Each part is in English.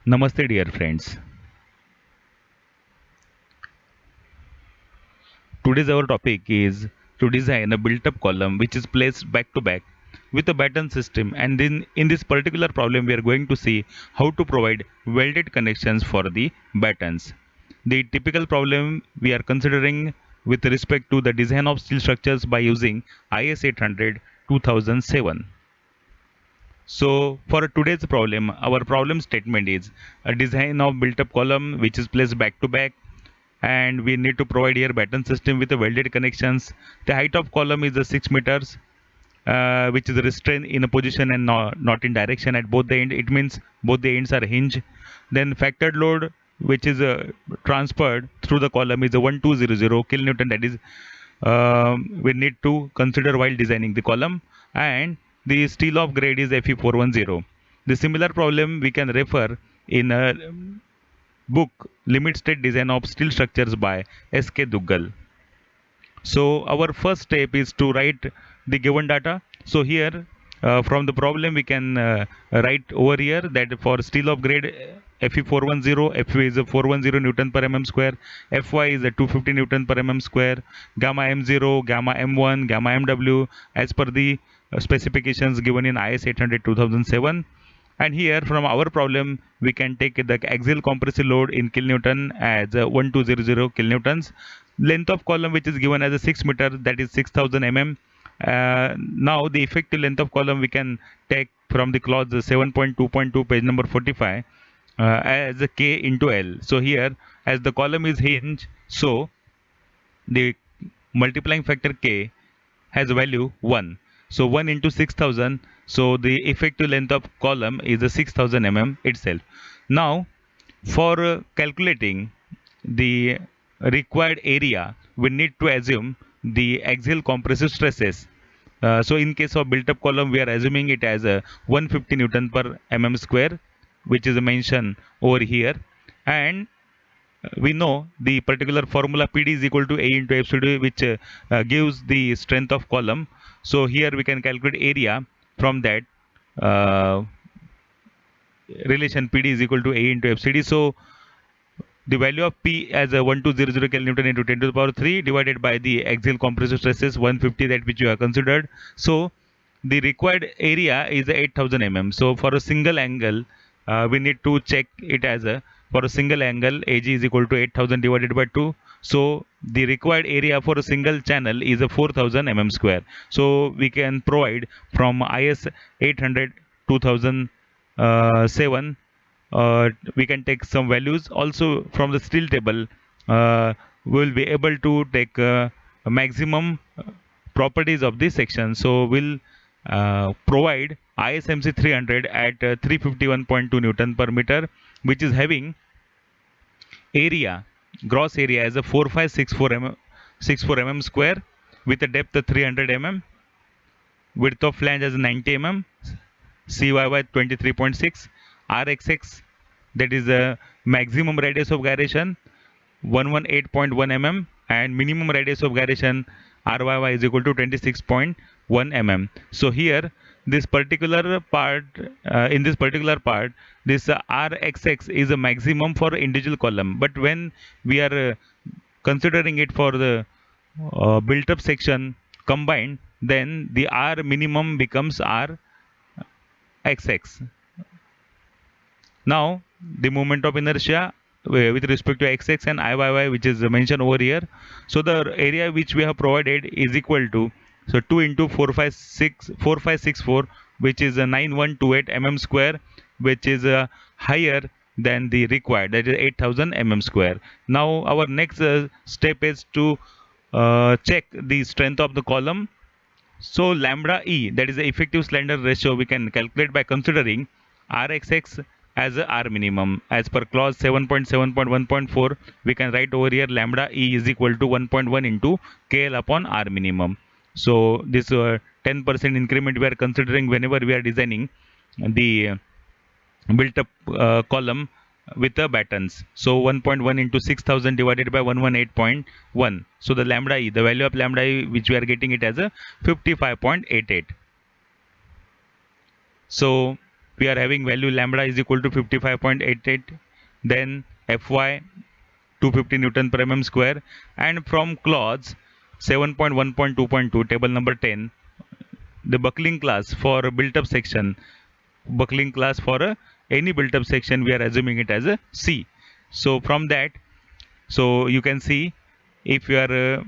Namaste, dear friends. Today's our topic is to design a built-up column which is placed back to back with a batten system. And then in this particular problem, we are going to see how to provide welded connections for the battens. The typical problem we are considering with respect to the design of steel structures by using IS 800 2007. So for today's problem, our problem statement is a design of built-up column which is placed back to back, and we need to provide here batten system with the welded connections. The height of column is 6 meters, which is restrained in a position and not in direction at both the end. It means both the ends are hinged. Then factored load which is transferred through the column is a 1200 kilonewton. That is we need to consider while designing the column, and the steel of grade is Fe410. The similar problem we can refer in a book Limit State Design of Steel Structures by S.K. Duggal. So our first step is to write the given data. So here from the problem we can write over here that for steel of grade Fe410, Fe is a 410 Newton per mm square, Fy is a 250 Newton per mm square, gamma M0, gamma M1, gamma MW as per the specifications given in IS 800 2007. And here from our problem we can take the axial compressive load in kilonewton as 1200 kilonewtons. Length of column which is given as a 6 meter, that is 6000 mm. Now the effective length of column we can take from the clause 7.2.2 page number 45 as a K into L. So here as the column is hinged, so the multiplying factor K has a value 1. So 1 into 6000. So the effective length of column is a 6000 mm itself. Now for calculating the required area, we need to assume the axial compressive stresses. So in case of built up column, we are assuming it as a 150 Newton per mm square, which is mentioned over here. And we know the particular formula PD is equal to A into FCD, which gives the strength of column. So here we can calculate area from that uh, relation. PD is equal to A into FCD. So the value of P as a 1200 kilonewton into 10 to the power 3 divided by the axial compressive stresses 150, that which you have considered. So the required area is 8000 mm. So for a single angle, we need to check it as a, for a single angle AG is equal to 8000 divided by 2. So the required area for a single channel is a 4000 mm square. So we can provide from IS 800 2007, we can take some values also from the steel table. We will be able to take maximum properties of this section. So we'll provide ISMC 300 at 351.2 Newton per meter, which is having area, gross area as a 4564 mm square, with a depth of 300 mm, width of flange as 90 mm, CYY 23.6, RXX, that is the maximum radius of gyration 118.1 mm, and minimum radius of gyration RYY is equal to 26.1 mm. So here this particular part, in this particular part, this RXX is a maximum for individual column, but when we are considering it for the built up section combined, then the R minimum becomes RXX. Now the moment of inertia with respect to XX and IYY, which is mentioned over here. So the area which we have provided is equal to, so 2 into 4564, which is a 9128 mm square, which is higher than the required, that is 8000 mm square. Now our next step is to check the strength of the column. So lambda E, that is the effective slender ratio, we can calculate by considering RXX as a R minimum. As per clause 7.7.1.4, we can write over here lambda E is equal to 1.1 into KL upon R minimum. So this 10% increment we are considering whenever we are designing the built up column with the battens. So 1.1 into 6000 divided by 118.1. So the lambda E, the value of lambda E, which we are getting it as a 55.88. So we are having value lambda is equal to 55.88, then Fy 250 Newton per mm square, and from clause 7.1.2.2 table number 10, the buckling class for a built up section, buckling class for any built up section, we are assuming it as a C. So from that, so you can see, if you are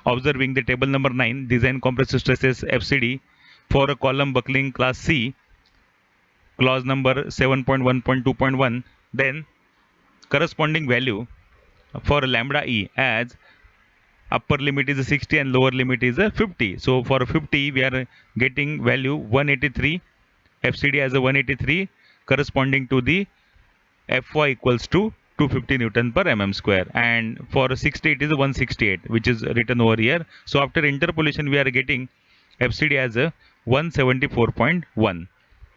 observing the table number 9, design compressive stresses FCD for a column buckling class C, clause number 7.1.2.1, then corresponding value for lambda E as upper limit is 60 and lower limit is 50. So for 50 we are getting value 183, FCD as a 183, corresponding to the Fy equals to 250 Newton per mm square, and for 60 it is 168, which is written over here. So after interpolation we are getting FCD as a 174.1.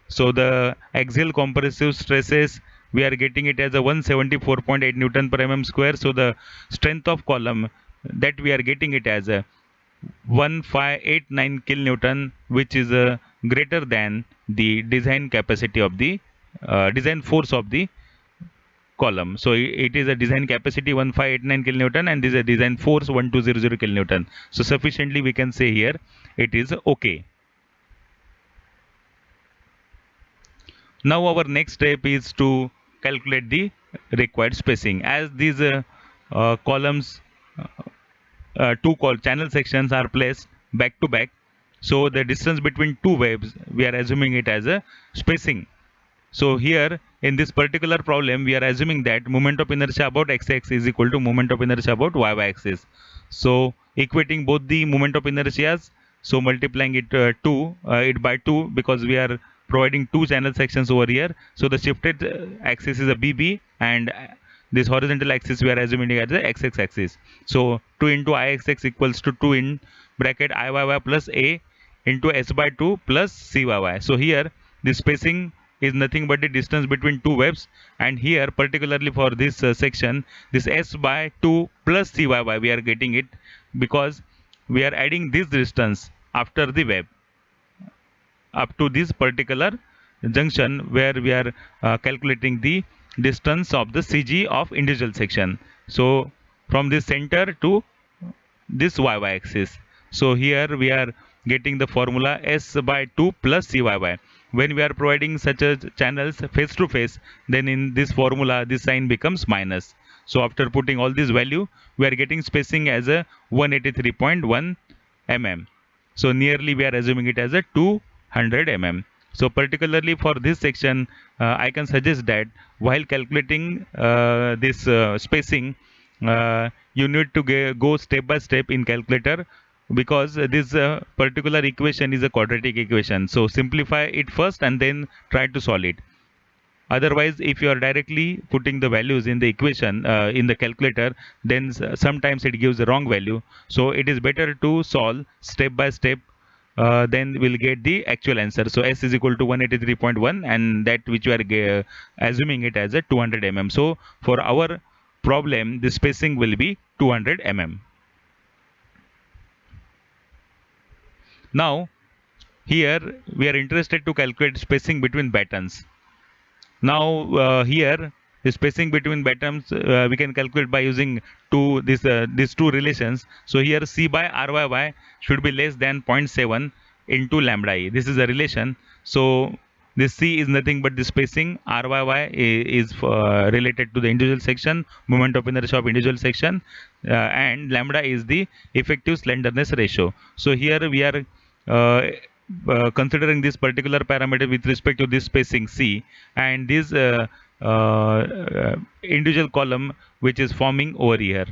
So the axial compressive stresses, we are getting it as a 174.8 Newton per mm square. So the strength of column, that we are getting it as a 1589 kilonewton, which is greater than the design capacity of the design force of the column. So it is a design capacity 1589 kilonewton and this is a design force 1200 kilonewton. So sufficiently we can say here it is okay. Now our next step is to calculate the required spacing. As these columns, two channel sections are placed back to back, so the distance between two waves, we are assuming it as a spacing. So here in this particular problem we are assuming that moment of inertia about x-axis is equal to moment of inertia about y-axis. So equating both the moment of inertias, so multiplying it it by 2, because we are providing two channel sections over here. So the shifted axis is a BB, and this horizontal axis we are assuming as the x axis. So 2 into Ixx equals to 2 in bracket Iyy plus A into S by 2 plus Cyy. So here the spacing is nothing but the distance between two waves, and here particularly for this section, this S by 2 plus Cyy we are getting it because we are adding this distance after the wave up to this particular junction where we are calculating the distance of the CG of individual section. So from this center to this y-axis. So here we are getting the formula S by 2 plus Cyy. When we are providing such a channels face to face, then in this formula this sign becomes minus. So after putting all this value, we are getting spacing as a 183.1 mm. So nearly we are assuming it as a 200 mm. So particularly for this section, I can suggest that while calculating this spacing, you need to go step by step in calculator, because this particular equation is a quadratic equation. So simplify it first and then try to solve it. Otherwise, if you are directly putting the values in the equation in the calculator, then sometimes it gives the wrong value. So it is better to solve step by step, then we'll get the actual answer. So S is equal to 183.1, and that which we are assuming it as a 200 mm. So for our problem, the spacing will be 200 mm. Now here we are interested to calculate spacing between battens. Now here the spacing between battens we can calculate by using these two relations. So here C by RYY should be less than 0.7 into lambda E. This is a relation. So this C is nothing but the spacing, RYY is related to the individual section, moment of inertia of individual section, and lambda is the effective slenderness ratio. So here we are considering this particular parameter with respect to this spacing C, and this individual column which is forming over here.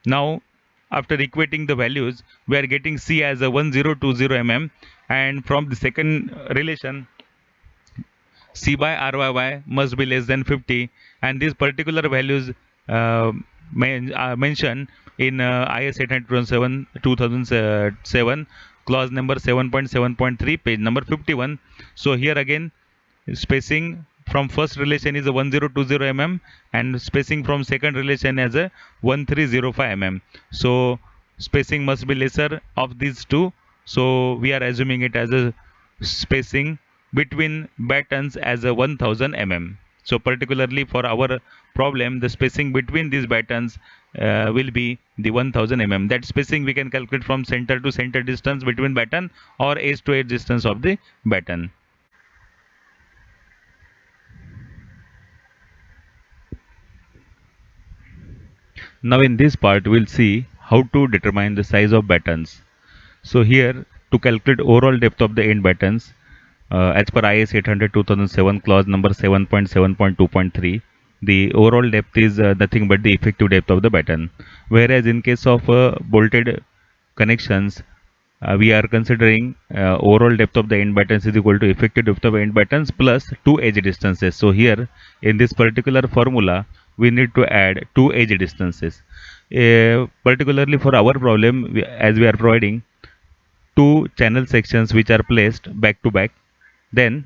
Now after equating the values, we are getting C as a 1020 mm, and from the second relation, C by RYY must be less than 50, and these particular values are mentioned in IS 807 2007, clause number 7.7.3, page number 51. So here again, spacing from first relation is a 1020 mm, and spacing from second relation as a 1305 mm. So spacing must be lesser of these two. So we are assuming it as a spacing between battens as a 1000 mm. So particularly for our problem, the spacing between these battens will be the 1000 mm. That spacing we can calculate from center to center distance between batten or edge to edge distance of the batten. Now in this part we'll see how to determine the size of battens. So here to calculate overall depth of the end battens, as per IS 800 2007 clause number 7.7.2.3, the overall depth is nothing but the effective depth of the batten. Whereas in case of bolted connections, we are considering overall depth of the end battens is equal to effective depth of end battens plus two edge distances. So here in this particular formula, we need to add two edge distances. Particularly for our problem, as we are providing two channel sections which are placed back to back, then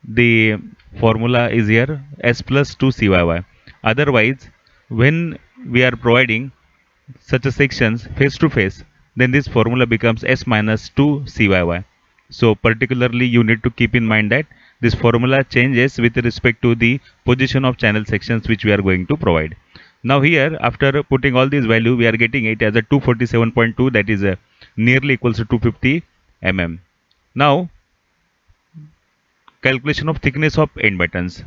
the formula is here S plus 2 CYY. Otherwise, when we are providing such a sections face to face, then this formula becomes S minus 2 CYY. So particularly you need to keep in mind that this formula changes with respect to the position of channel sections which we are going to provide. Now here after putting all these value, we are getting it as a 247.2, that is nearly equals to 250 mm. Now calculation of thickness of end battens.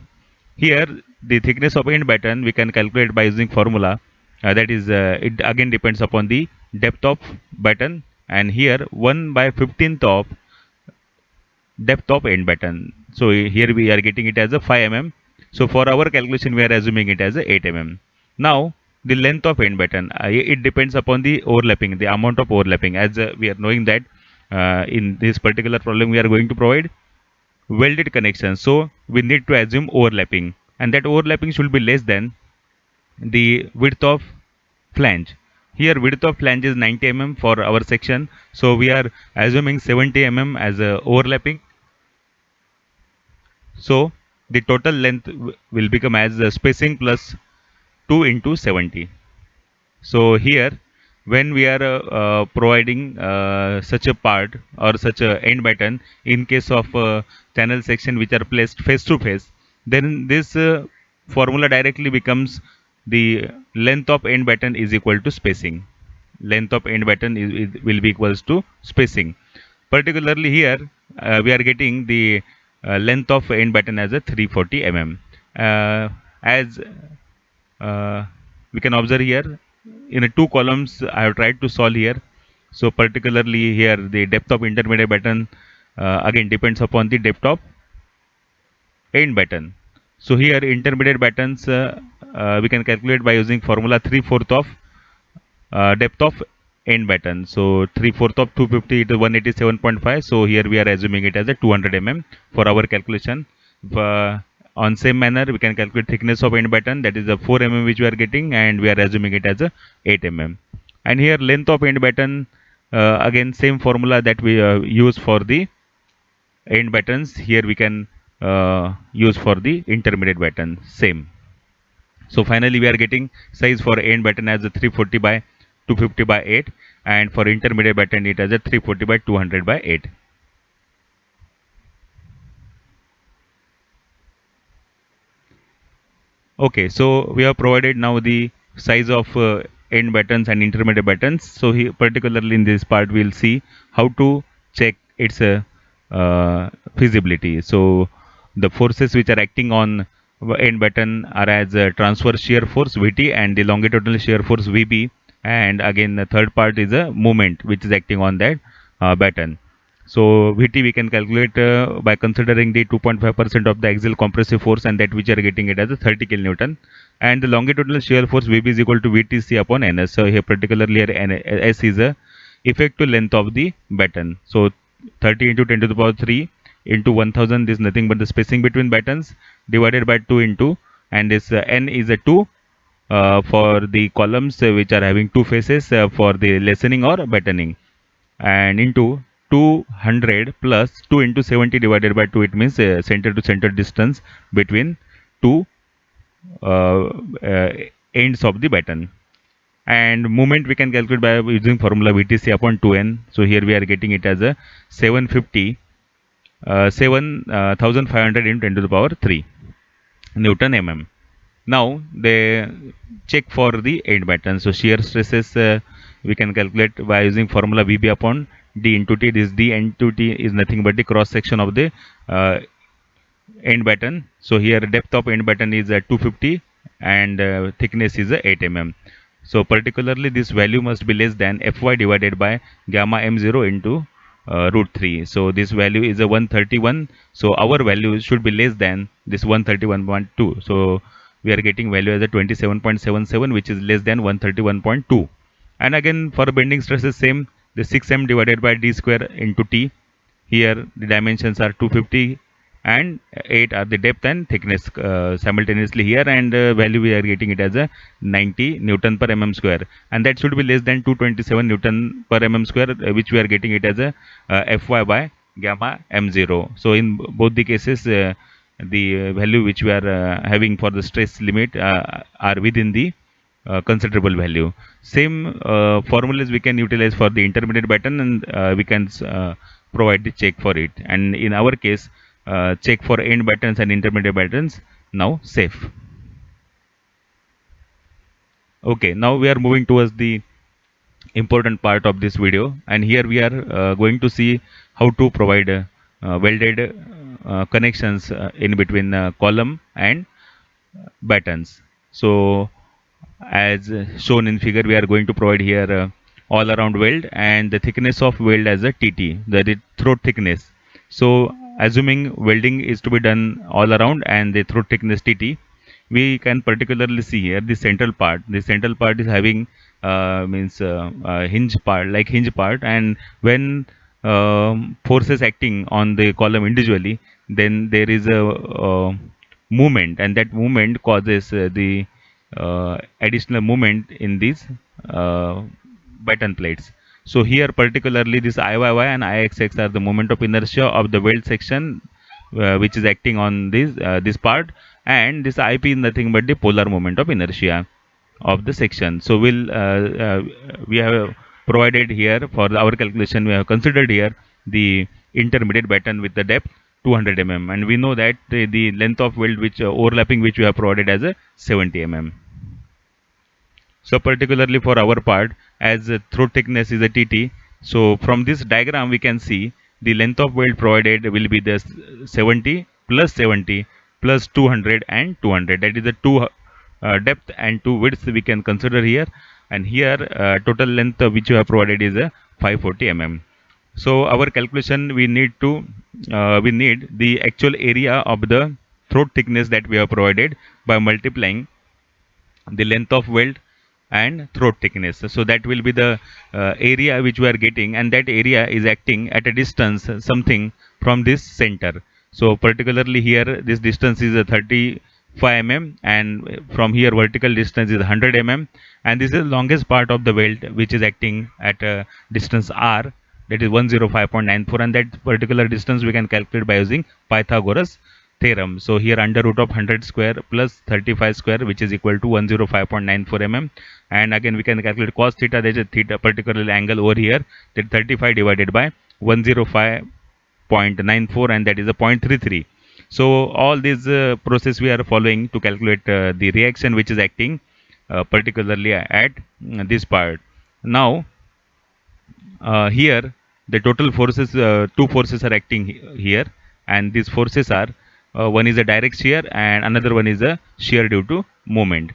Here the thickness of end batten we can calculate by using formula, that is it again depends upon the depth of batten, and here 1 by 15th of depth of end batten. So here we are getting it as a 5 mm. So for our calculation we are assuming it as a 8 mm. Now the length of end batten, it depends upon the overlapping, the amount of overlapping, as we are knowing that in this particular problem we are going to provide welded connection, so we need to assume overlapping, and that overlapping should be less than the width of flange. Here width of flange is 90 mm for our section, so we are assuming 70 mm as a overlapping. So the total length will become as spacing plus 2 into 70. So here when we are providing such a part or such a end batten in case of channel section which are placed face to face, then this formula directly becomes the length of end batten is equal to spacing. Length of end batten will be equals to spacing. Particularly here we are getting the length of end batten as a 340 mm. As we can observe here in two columns I have tried to solve here. So particularly here the depth of intermediate batten again depends upon the depth of end batten. So here intermediate battens we can calculate by using formula 3/4 of depth of end batten. So 3/4 of 250 it is 187.5. So here we are assuming it as a 200 mm for our calculation. On same manner we can calculate thickness of end batten, that is the 4 mm which we are getting, and we are assuming it as a 8 mm. And here length of end batten, again same formula that we use for the end battens, here we can use for the intermediate batten same. So finally we are getting size for end batten as a 340 by 250 by 8, and for intermediate batten it as a 340 by 200 by 8. Okay, so we have provided now the size of end battens and intermediate battens. So here, particularly in this part, we'll see how to check its feasibility. So the forces which are acting on end batten are as transverse shear force Vt and the longitudinal shear force Vb, and again the third part is a moment which is acting on that batten. So Vt we can calculate by considering the 2.5% of the axial compressive force, and that which are getting it as a 30 kilonewton, and the longitudinal shear force Vb is equal to Vtc upon Ns. So here particularly here S is a effective length of the batten. So 30 into 10 to the power 3 into 1000 is nothing but the spacing between battens divided by 2 into, and this N is a 2 for the columns which are having two faces for the lessening or battening, and into 200 plus 2 into 70 divided by 2, it means center to center distance between two uh, uh, ends of the batten. And moment we can calculate by using formula VTC upon 2n. So here we are getting it as a 750 7,500 into 10 to the power 3 Newton mm. Now they check for the end batten. So shear stresses we can calculate by using formula VB upon d into t. This d into t is nothing but the cross section of the uh, end batten. So here depth of end batten is 250 and thickness is 8 mm. So particularly this value must be less than Fy divided by gamma m0 into root 3. So this value is a 131. So our value should be less than this 131.2. So we are getting value as a 27.77, which is less than 131.2. And again for bending stress is same, the 6m divided by d square into t. Here the dimensions are 250 and 8 are the depth and thickness simultaneously here, and value we are getting it as a 90 Newton per mm square, and that should be less than 227 Newton per mm square, which we are getting it as a Fy by gamma m0. So in both the cases the value which we are having for the stress limit are within the considerable value. Same formulas we can utilize for the intermediate batten, and we can provide the check for it. And in our case, check for end battens and intermediate battens now safe. Okay, now we are moving towards the important part of this video, and here we are going to see how to provide welded connections in between column and battens. So as shown in figure, we are going to provide here all around weld and the thickness of weld as a TT, that is throat thickness. So assuming welding is to be done all around and the throat thickness TT, we can particularly see here the central part. The central part is having means hinge part, like hinge part, and when forces acting on the column individually, then there is a movement, and that movement causes the additional movement in these batten plates. So here particularly this IYY and IXX are the moment of inertia of the weld section which is acting on this part, and this IP is nothing but the polar moment of inertia of the section. So we have provided here for our calculation, we have considered here the intermediate batten with the depth 200 mm, and we know that the length of weld which overlapping which we have provided as a 70 mm. So particularly for our part, as throat thickness is a TT, so from this diagram we can see the length of weld provided will be the 70 plus 200 and 200. That is the two depth and two widths we can consider here, and here total length which you have provided is 540 mm. So our calculation we need the actual area of the throat thickness that we have provided by multiplying the length of weld and throat thickness. So that will be the area which we are getting, and that area is acting at a distance something from this center. So particularly here this distance is a 35 mm, and from here vertical distance is 100 mm, and this is the longest part of the weld which is acting at a distance r, that is 105.94, and that particular distance we can calculate by using Pythagoras theorem. So here under root of 100 square plus 35 square, which is equal to 105.94 mm, and again we can calculate cos theta, that is a theta particular angle over here, that 35 divided by 105.94, and that is a 0.33. So all this process we are following to calculate the reaction which is acting particularly at this part. Now here the total forces, two forces are acting here, and these forces are one is a direct shear and another one is a shear due to moment.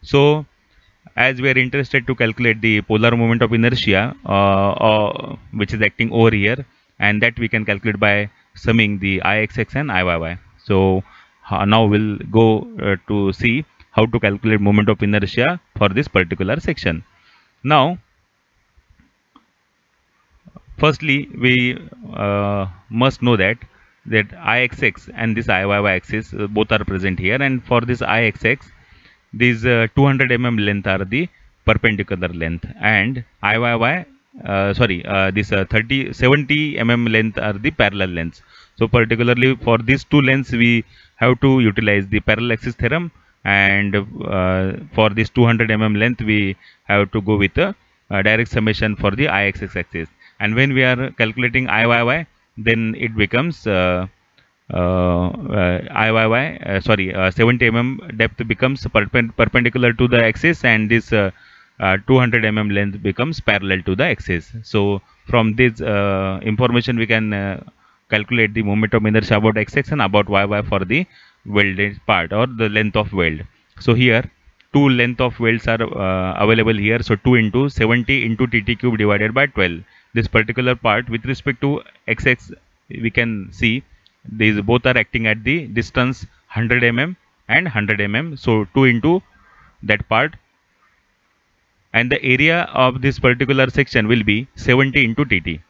So as we are interested to calculate the polar moment of inertia which is acting over here, and that we can calculate by summing the IXX and IYY. So now we'll go to see how to calculate moment of inertia for this particular section. Now firstly we must know that IXX and this IYY axis both are present here, and for this IXX these 200 mm length are the perpendicular length, and IYY this 70 mm length are the parallel lengths. So particularly for these two lengths we have to utilize the parallel axis theorem, and for this 200 mm length we have to go with a direct summation for the IXX axis. And when we are calculating IYY, then it becomes IYY, 70 mm depth becomes perpendicular to the axis, and this 200 mm length becomes parallel to the axis. So from this information we can calculate the moment of inertia about x-axis and about y for the welded part or the length of weld. So here two length of welds are available here. So 2 into 70 into tt cube divided by 12. This particular part with respect to x-axis we can see these both are acting at the distance 100 mm and 100 mm. So 2 into that part, and the area of this particular section will be 70 into tt.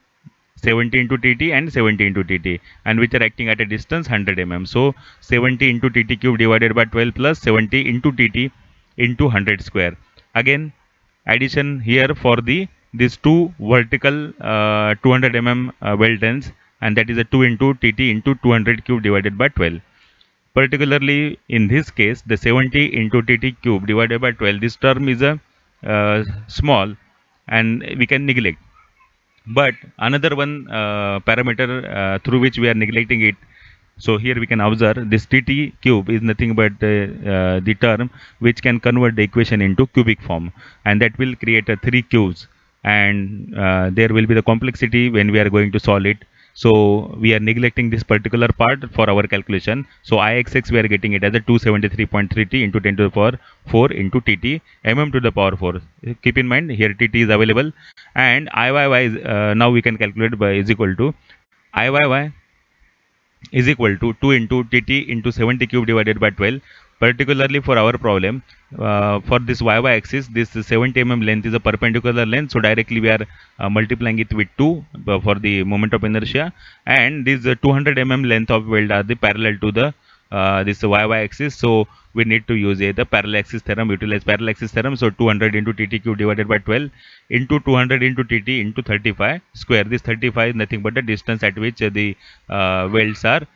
70 into tt and 70 into tt, and which are acting at a distance 100 mm. So 70 into tt cube divided by 12 plus 70 into tt into 100 square. Again addition here for the these two vertical 200 mm weld ends, and that is a 2 into tt into 200 cube divided by 12. Particularly in this case, the 70 into tt cube divided by 12, this term is a small and we can neglect. But another one parameter through which we are neglecting it. So here we can observe this tt cube is nothing but the term which can convert the equation into cubic form, and that will create a 3 cubes, and there will be the complexity when we are going to solve it. So we are neglecting this particular part for our calculation. So Ixx we are getting it as a 273.3 t into 10 to the power 4 into tt mm to the power 4. Keep in mind here tt is available, and Iyy is, now we can calculate by is equal to Iyy is equal to 2 into tt into 70 cube divided by 12. Particularly for our problem, for this y axis, this 70 mm length is a perpendicular length, so directly we are multiplying it with 2 for the moment of inertia, and this 200 mm length of weld are the parallel to the this y axis. So we need to use the parallel axis theorem, utilize parallel axis theorem. So 200 into tt cube divided by 12 into 200 into tt into 35 square. This 35 is nothing but the distance at which the welds are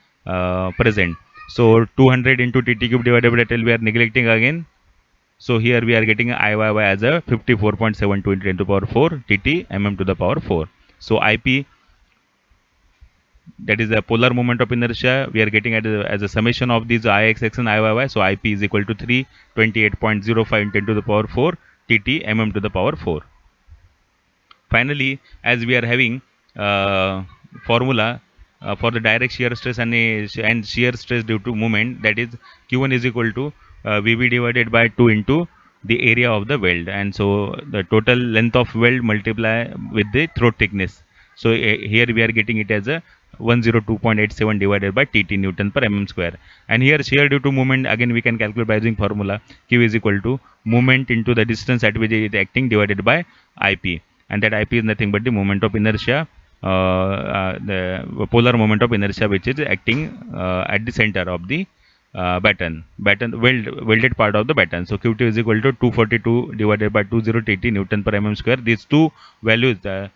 present. So 200 into tt cube divided by 12 we are neglecting again. So here we are getting Iyy as a 54.72 into 10 to the power 4 tt mm to the power 4. So Ip, that is the polar moment of inertia, we are getting as a summation of these Ixx and Iyy. So Ip is equal to 328.05 into 10 to the power 4 tt mm to the power 4. Finally, as we are having formula for the direct shear stress and shear stress due to movement, that is Q1 is equal to Vb divided by 2 into the area of the weld, and so the total length of weld multiply with the throat thickness. So here we are getting it as a 102.87 divided by tt Newton per mm square. And here shear due to movement, again we can calculate by using formula Q is equal to movement into the distance at which it is acting divided by Ip, and that Ip is nothing but the moment of inertia, the polar moment of inertia which is acting at the center of the welded part of the batten. So Q2 is equal to 242 divided by 20 tt Newton per mm square. These two values are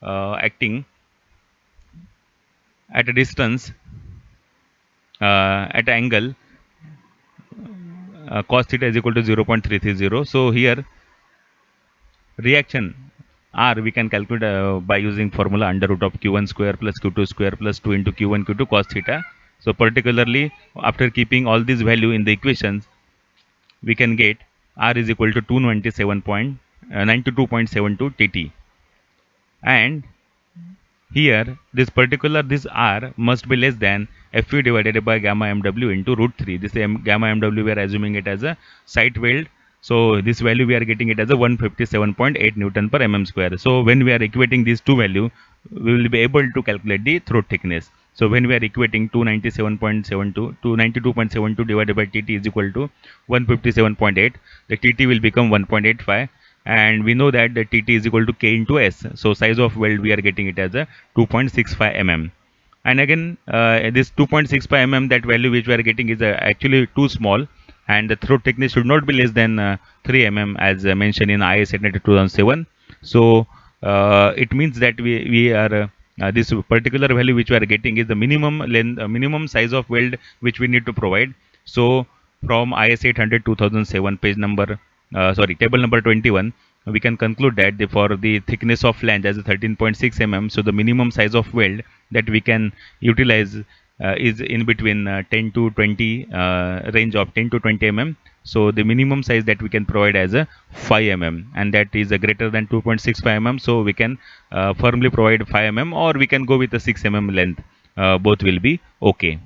acting at a distance at an angle cos theta is equal to 0.330. So here reaction R we can calculate by using formula under root of q1 square plus q2 square plus 2 into q1 q2 cos theta. So particularly after keeping all these value in the equations, we can get R is equal to 292.72 tt, and here this R must be less than Fu divided by gamma mw into root 3. This gamma mw we are assuming it as a site weld. So this value we are getting it as a 157.8 Newton per mm square. So when we are equating these two value, we will be able to calculate the throat thickness. So when we are equating 292.72 divided by tt is equal to 157.8, the tt will become 1.85, and we know that the tt is equal to k into s. So size of weld we are getting it as a 2.65 mm. And again this 2.65 mm, that value which we are getting is actually too small, and the throat thickness should not be less than 3 mm as mentioned in IS 2007. So it means that we are this particular value which we are getting is the minimum length, minimum size of weld which we need to provide. So from IS 800 2007 page number table number 21, we can conclude that for the thickness of flange as a 13.6 mm, so the minimum size of weld that we can utilize is in between 10 to 20 range of 10 to 20 mm. So the minimum size that we can provide as a 5 mm, and that is a greater than 2.65 mm, so we can firmly provide 5 mm, or we can go with a 6 mm length. Both will be okay.